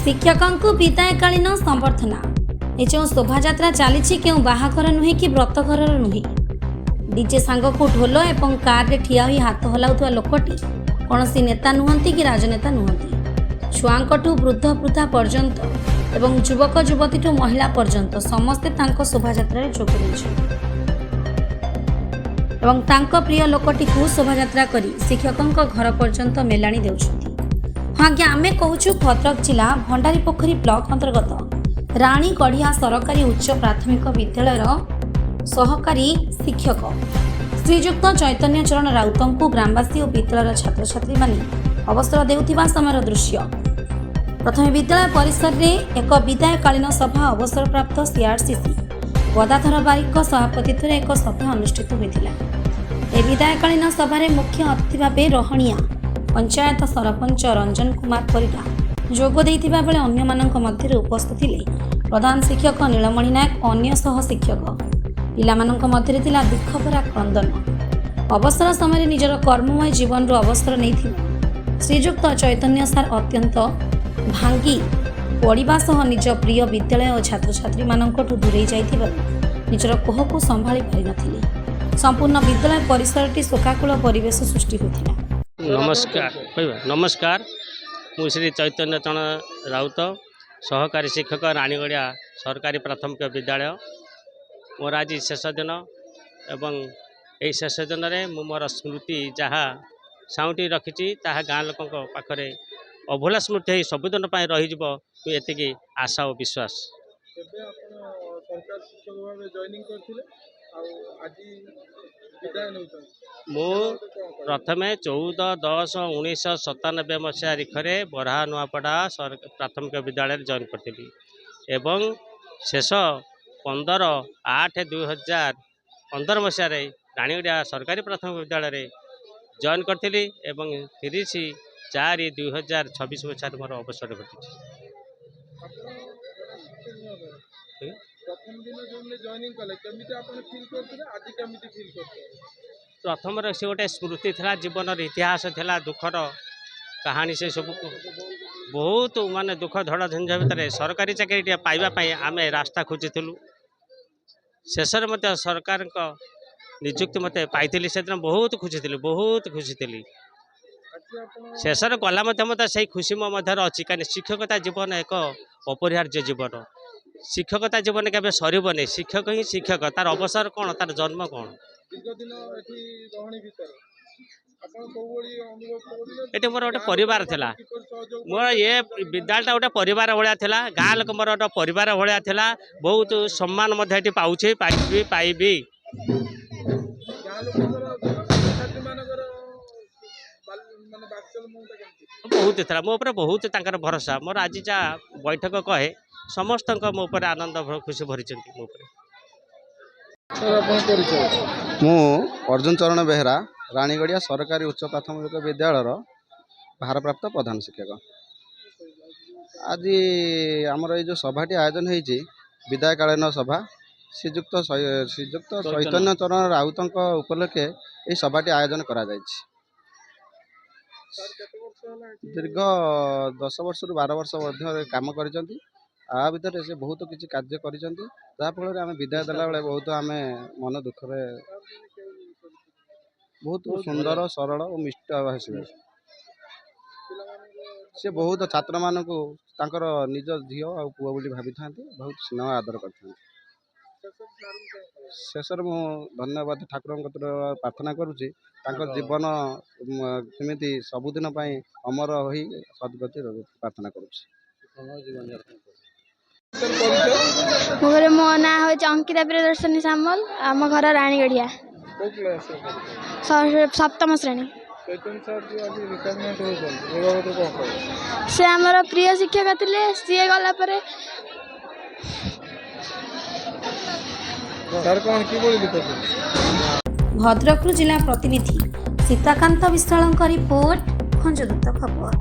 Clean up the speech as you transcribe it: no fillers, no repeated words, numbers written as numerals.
शिक्षकों विदायकालीन संबर्धना ए जो शोभायात्रा चली क्यों बाहाघर नुहे कि व्रतघर नुहे डीजे सांग को ढोल और कार रे ठिया होई हाथ हलाउथुवा लोकटी कौन नेता नुहंती कि राजनेता नुहंती छुआंकठू वृद्ध वृद्धा पर्यंत एवं युवक युवतीठू महिला पर्यंत समस्ते तांको शोभायात्रा जोग देइछन्ति एवं तांको प्रिय लोकटी को शोभायात्रा करी शिक्षकों घर पर्यंत मेलाणी देउछन्ति। हाँ आज्ञा आमे कहूछु भद्रक जिला भंडारीपोखरी ब्लॉक अंतर्गत राणीगढ़िया सरकारी उच्च प्राथमिक विद्यालय सहकारी शिक्षक श्रीजुक्त चैतन्य चरण राउत को ग्रामवासी और विद्यालय छात्र छात्री माने अवसर देउथिबा समयर दृश्य। प्रथम विद्यालय परिसर में एक विदायकालीन सभा अवसर प्राप्त सीआरसीसी गदाधर बारिक सभापतित्व एक सभा अनुष्ठित होता। ए विदायकालीन सभार मुख्य अतिथि भाव रहणिया पंचायत सरपंच रंजन कुमार परिडा जोग देइथिबा बेले अन्य मानक मध्य उपस्थित थिले प्रधान शिक्षक नीलमणि नायक अन्य सह शिक्षक पिलामानक मध्य थिला दुखभरा क्रंदन। अवसर समय निजर कर्ममय जीवन रो अवसर नहीं श्रीजुक्त चैतन्य सार अत्यंत भांगी पढ़ा सह निज प्रिय विद्यालय और छात्र छात्री मानकठू दूरे जाइथिबारु निजर कोह को संभाली पारि नथिले। संपूर्ण विद्यालय परिसरटी शोकाकुल परिवेश सृष्टि होइथिला। नमस्कार मु श्री चैतन्य चरण राउत सहकारी शिक्षक राणीगढ़िया सरकारी प्राथमिक विद्यालय मोर आज शेष दिन एवं यही शेष दिन में मोर स्मृति जहाँ साउंटी रखी गाँ लोक पाखे अभूला स्मृति सबुदिन रही आशा और विश्वास। मु प्रथमे 14/10/1997 मसीहा तारीखरे बरहा नुआपड़ा प्राथमिक विद्यालय जॉइन करी एवं शेष 15/8/2015 मसीह राणीगढ़िया सरकारी प्राथमिक विद्यालय जॉइन करी एवं 30/4/2026 मसीह मोर अवसर घटी। प्रथम से गोटे स्मृति था जीवन इतिहास था दुखर कहानी से सब बहुत माने दुख धड़ झंझ भितर सरकारी चाकरी पाइबापी आम रास्ता खोजिलु शेष सरकार निजुक्ति मत पाई से दिन बहुत खुशी थी शेष गला मत से खुशी मो अच्छी कहीं शिक्षकता जीवन एक अपरिहार्य जीवन शिक्षकता जीवन के सरबनी शिक्षक ही शिक्षक तार अवसर कौन तार जन्म कौन ये मोर गोटे परिवार था मोर ये विद्यालय गोटे परिवार भाया था गाँ लोक मोर गोटे परिवार भाया था बहुत सम्मान पाऊे पाइबी बहुत था मो बहुत भरोसा मोर आज जहाँ बैठक कहे समस्त मो आनंद खुशी भरी मो मु अर्जुन चरण बेहरा राणीगढ़िया सरकारी उच्च प्राथमिक विद्यालय भारप्राप्त प्रधान शिक्षक। आज आमर ये जो सभाटी आयोजन होती विदायकालीन सभा श्रीजुक्त चैतन्य चरण राउत उपलक्षे ये सभाटी आयोजन करा दीर्घ 10 वर्ष रु 12 वर्ष काम कर भितर से बहुत किसी कार्य कर आम विदाय देला बेले बहुत आम मन दुख बहुत सुंदर सरल और मिष्ट भाषी से बहुत छात्र मानक निज झील आ पुआ बोली भावी था बहुत स्नेह आदर कर शेष मु धन्यवाद ठाकुर प्रार्थना करुच्ची जीवन केमी सबुदिन अमर हो सदगति प्रार्थना करुच्ची। मो ना हो अंकिता प्रियदर्शनी सामल आम घर राणीगढ़िया सप्तम श्रेणी से आमर प्रिय शिक्षक थे सी गला भद्रक जिला प्रतिनिधि सीताकांत विश्वाल रिपोर्ट खंजदूत खबर।